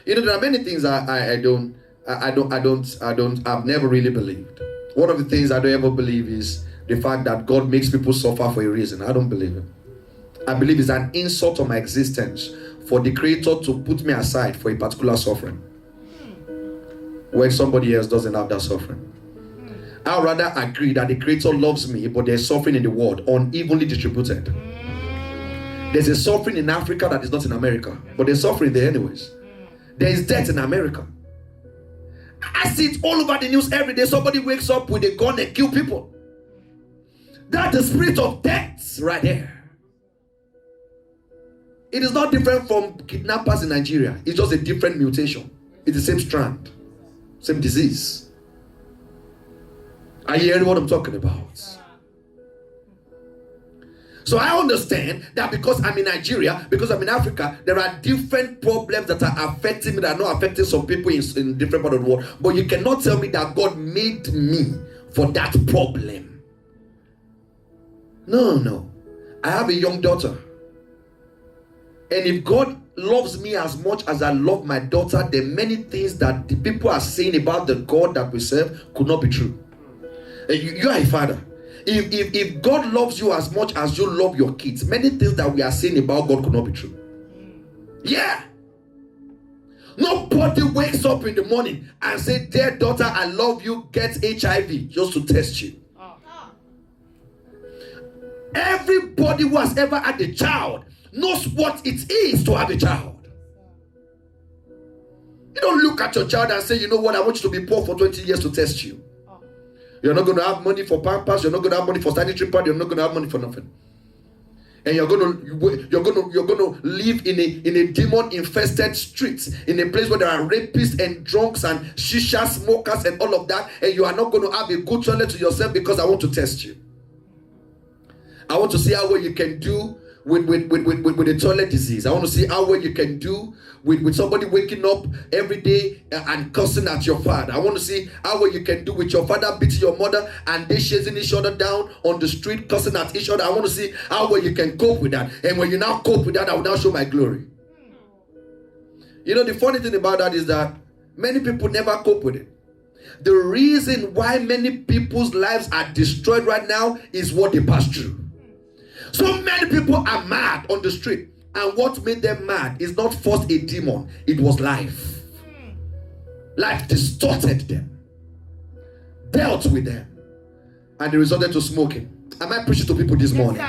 There are many things I've never really believed. One of the things I don't ever believe is the fact that God makes people suffer for a reason. I don't believe it. I believe it's an insult on my existence for the Creator to put me aside for a particular suffering when somebody else doesn't have that suffering. I'd rather agree that the Creator loves me, but there's suffering in the world unevenly distributed. There's a suffering in Africa that is not in America, but there's suffering there anyways. There is death in America. I see it all over the news every day. Somebody wakes up with a gun and kill people. That's the spirit of death right there. It is not different from kidnappers in Nigeria. It's just a different mutation. It's the same strand, same disease. Are you hearing what I'm talking about? So I understand that because I'm in Nigeria, because I'm in Africa, there are different problems that are affecting me that are not affecting some people in different parts of the world. But you cannot tell me that God made me for that problem. No. I have a young daughter. And if God loves me as much as I love my daughter, then many things that the people are saying about the God that we serve could not be true. You are a father. If God loves you as much as you love your kids, many things that we are saying about God could not be true. Yeah. Nobody wakes up in the morning and say, "Dear daughter, I love you, get HIV," just to test you. Everybody who has ever had a child knows what it is to have a child. You don't look at your child and say, "You know what, I want you to be poor for 20 years to test you." You're not going to have money for Pampers. You're not going to have money for sanitary pad. You're not going to have money for nothing. And you're going to live in a demon-infested street, in a place where there are rapists and drunks and shisha smokers and all of that. And you are not going to have a good toilet to yourself because I want to test you. I want to see how well you can do with the toilet disease. I want to see how well you can do with somebody waking up every day and cussing at your father. I want to see how well you can do with your father beating your mother and they chasing each other down on the street, cussing at each other. I want to see how well you can cope with that. And when you now cope with that, I will now show my glory. The funny thing about that is that many people never cope with it. The reason why many people's lives are destroyed right now is what they passed through. So many people are mad on the street, and what made them mad is not first a demon, it was life. Life distorted them, dealt with them, and they resorted to smoking. Am I preaching to people this morning?